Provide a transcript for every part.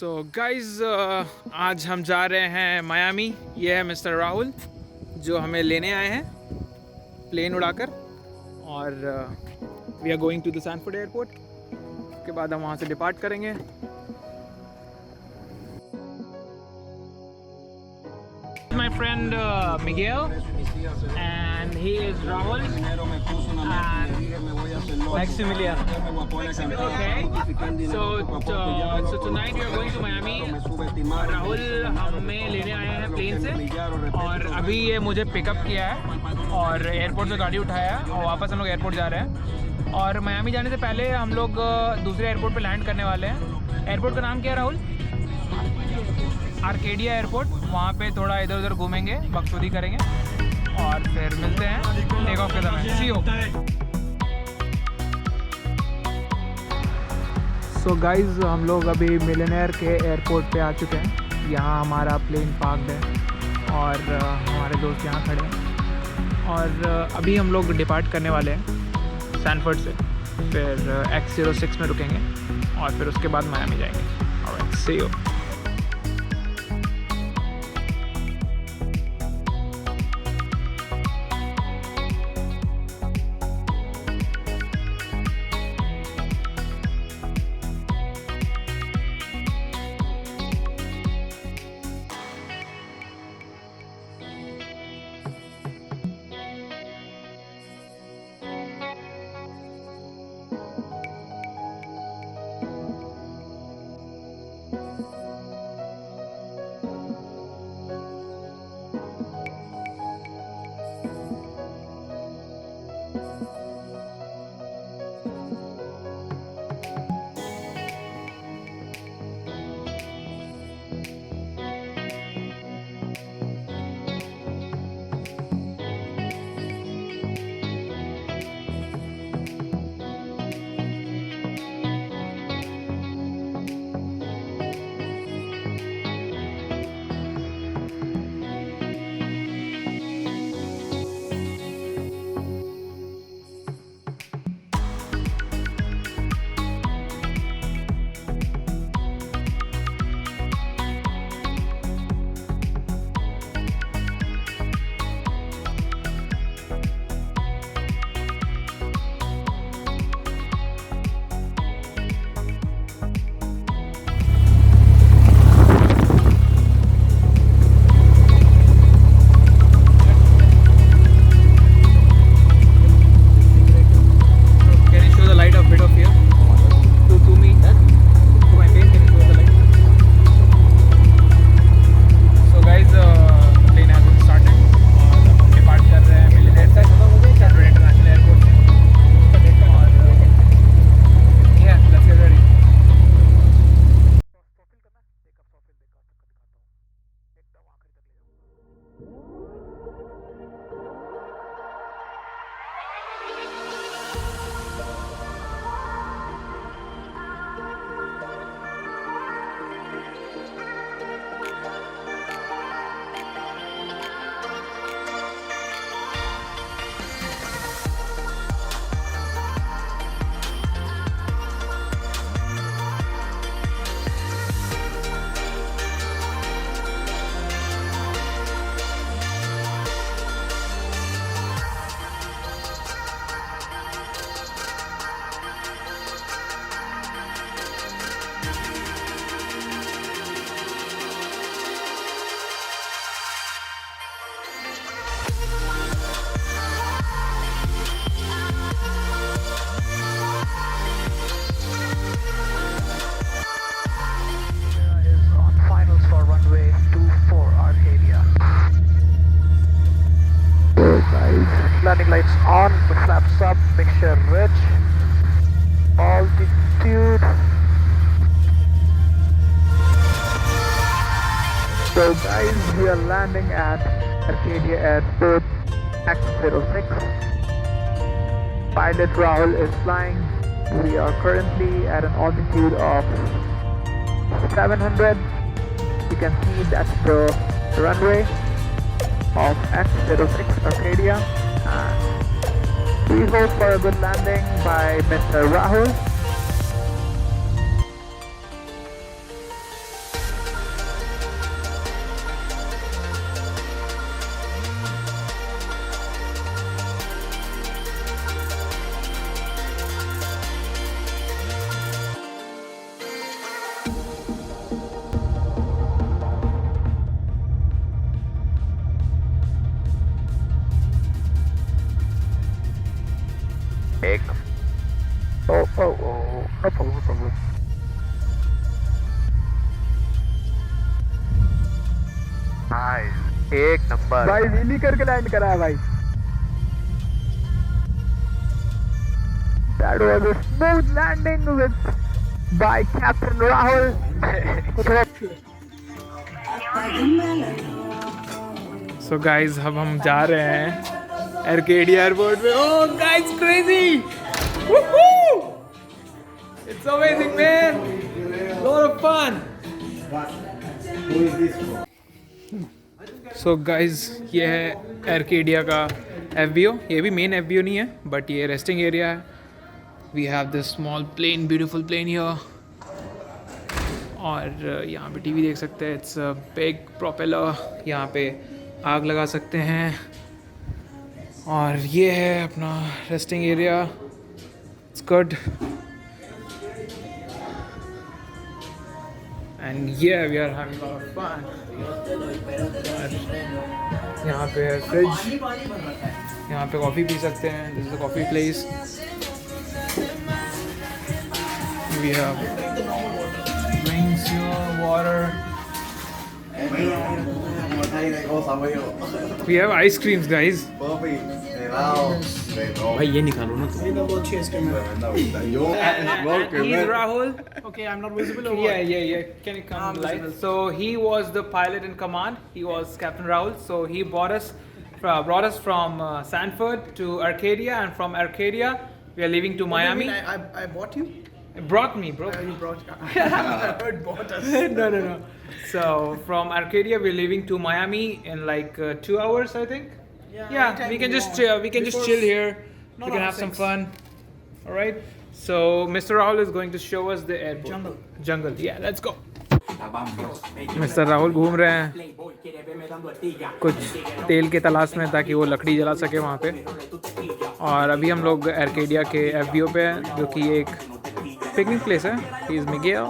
So guys आज हम जा रहे हैं मायामी। ये है मिस्टर राहुल जो हमें लेने आए हैं प्लेन उड़ाकर, और we are going to the Sanford airport. उसके बाद हम वहाँ से डिपार्ट करेंगे। My friend Miguel and he is Rahul and Maximilian. Okay, so tonight we are going to Miami. Rahul हमें लेने आए हैं प्लेन से, और अभी ये मुझे पिकअप किया है और एयरपोर्ट से गाड़ी उठाया है और वापस हम लोग एयरपोर्ट जा रहे हैं। और मियामी जाने से पहले हम लोग दूसरे एयरपोर्ट पे लैंड करने वाले हैं। एयरपोर्ट का नाम क्या है राहुल? Arcadia airport. वहाँ पे थोड़ा इधर उधर घूमेंगे, बकचोदी करेंगे और फिर मिलते हैं टेक ऑफ के समय। सी यू। सो गाइज हम लोग अभी मिलेनियर के एयरपोर्ट पे आ चुके हैं। यहाँ हमारा प्लेन पार्क्ड है और हमारे दोस्त यहाँ खड़े हैं, और अभी हम लोग डिपार्ट करने वाले हैं सैनफोर्ड से। फिर X06 में रुकेंगे और फिर उसके बाद मियामी जाएंगे। Alright, see you. Landing lights on, the flaps up, mixture rich, altitude. So guys, we are landing at Arcadia Airport X06. Pilot Rahul is flying. We are currently at an altitude of 700. You can see that's the runway of X06 Arcadia. We hope for a good landing by Mr. Rahul. problem, no problem. Nice, एक number भाई, wheelie करके land करा है भाई. That was a smooth landing with by Captain Rahul. So guys, अब हम जा रहे हैं आर्केडिया एयरपोर्ट में. Oh guys, crazy! Woohoo! It's amazing, man. Lot of fun. So guys, ये है आर्केडिया का FBO. ये भी मेन FBO नहीं है, बट ये रेस्टिंग एरिया है. We have this small plane, beautiful plane here. और यहाँ पे टीवी देख सकते हैं. It's a big propeller. यहाँ पे आग लगा सकते हैं. और ये है अपना resting area. It's good. And yeah, we are having a lot of fun. यहाँ पे है फ्रिज. यहाँ पे कॉफ़ी पी सकते हैं. This is a coffee place. We have drinks here, water. We have ice creams, guys. भाई ये निकालो ना तुम. He's Rahul. Okay, I'm not visible or Yeah. Can you come live? So he was the pilot in command. He was Captain Rahul. So he brought us from Sanford to Arcadia, and from Arcadia we are leaving to Miami. I bought you? Brought me, bro. You brought. I heard bought us. No. So from Arcadia we're leaving to Miami in like 2 hours, I think. Yeah. We can just chill here. We can have some fun. All right. So Mr. Rahul is going to show us the airport. Jungle. Yeah, let's go. Mr. Rahul घूम रहे हैं कुछ तेल के तलाश में, ताकि वो लकड़ी जला सके वहाँ पे. और अभी हम लोग आर्केडिया के FBO पे हैं, जो कि एक पिकनिक प्लेस है. He is Miguel.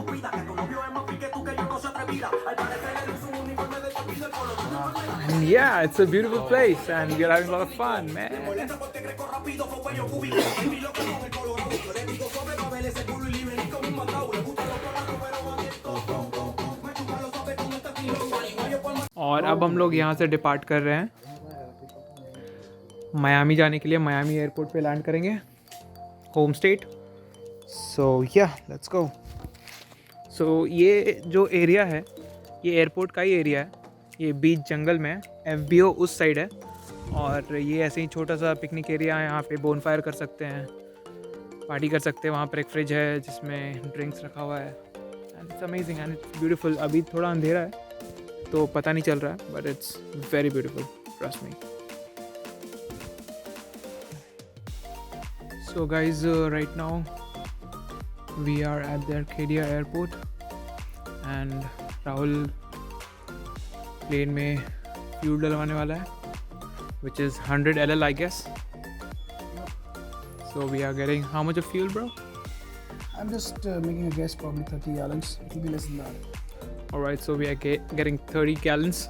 Yeah, it's a beautiful place and we're having a lot of fun, man. और अब हम लोग यहाँ से डिपार्ट कर रहे हैं मायामी जाने के लिए. मायामी एयरपोर्ट पे लैंड करेंगे, होम स्टेट. सो या लेट्स गो. सो ये जो एरिया है, ये एयरपोर्ट का ही एरिया है. ये बीच जंगल में है. FBO उस साइड है. और ये ऐसे ही छोटा सा पिकनिक एरिया है. यहाँ पे बोन फायर कर सकते हैं, पार्टी कर सकते हैं. वहाँ पर एक फ्रिज है जिसमें ड्रिंक्स रखा हुआ है. And it's amazing and it's beautiful. अभी थोड़ा अंधेरा है तो पता नहीं चल रहा है, but it's very beautiful, trust me. So guys, right now we are at the Arcadia airport and Rahul plane में फ्यूल डलवाने वाला है, which is 100 LL, I guess. So we are getting how much of fuel, bro? I'm just making a guess, probably 30 gallons. It will be less than that. Alright, so we are getting 30 gallons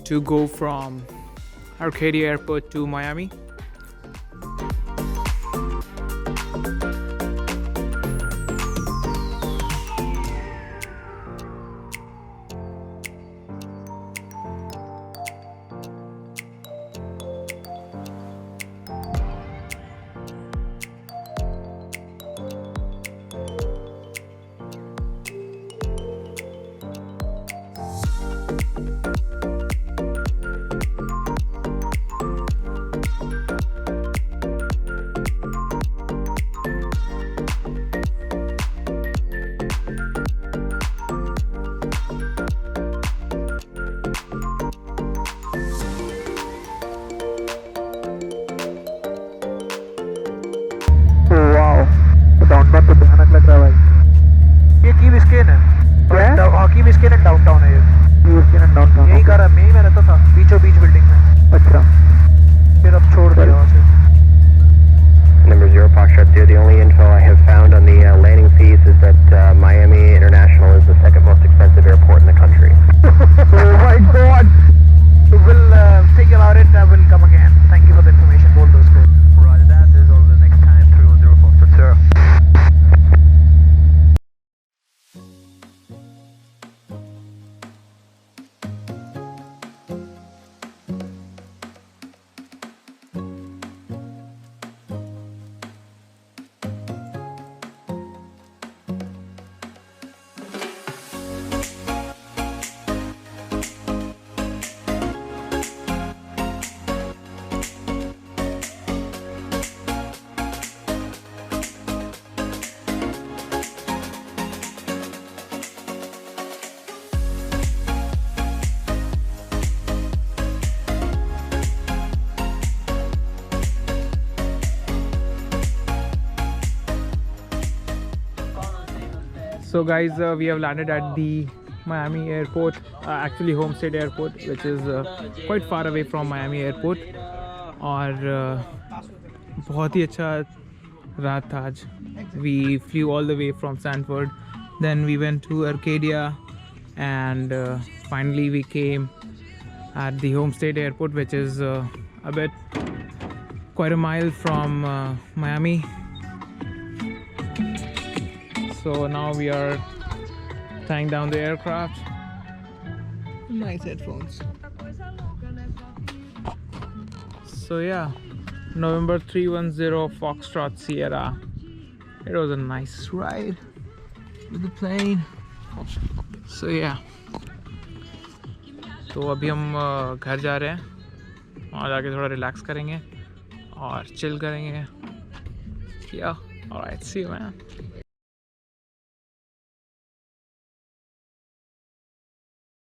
to go from Arcadia Airport to Miami. So guys, we have landed at the Miami airport, actually Homestead airport, which is quite far away from Miami airport. और बहुत ही अच्छा रात था आज. We flew all the way from Sanford, then we went to Arcadia, and finally we came at the Homestead airport, which is quite a mile from Miami. So now we are tying down the aircraft. Nice headphones. So yeah, November 310 Foxtrot Sierra. It was a nice ride with the plane. So yeah. तो अभी हम घर जा रहे हैं, वहाँ जाके थोड़ा रिलैक्स करेंगे और चिल करेंगे. Yeah, alright, see you man.